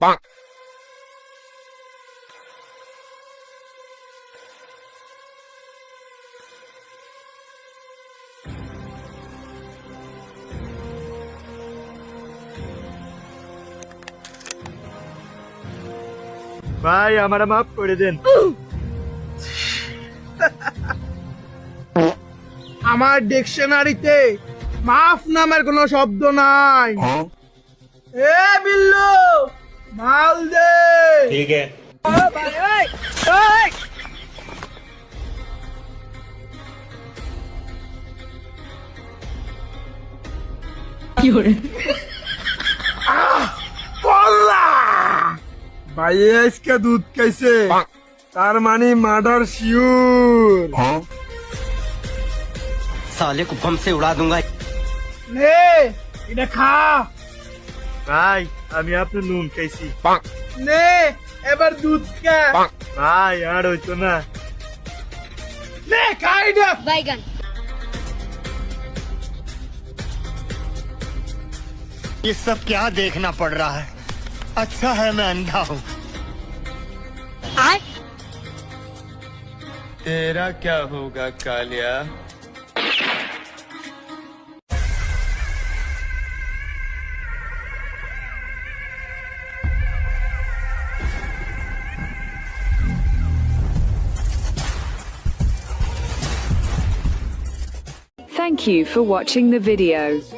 ভাই আমার মাফ করে দেন। আমার ডিকশনারিতে মাফ নামের কোনো শব্দ নাই। এ বিল্লু, মাল দে। ঠিক আছে। ভাই আজকে দুধ খাইছে, তার মানে মার্ডার শিওর। साले को बम से उड़ा दूंगा। নে এটা খা। ভাই আমি আপনার নুন খাইছি। নে এবার দুধ খা। ভাই আর হইতো না। নে খাই না। बैगन ये सब क्या देखना पड़ रहा है। अच्छा है मैं अंधा हूँ। आय तेरा क्या होगा Kaliya. Thank you for watching the video.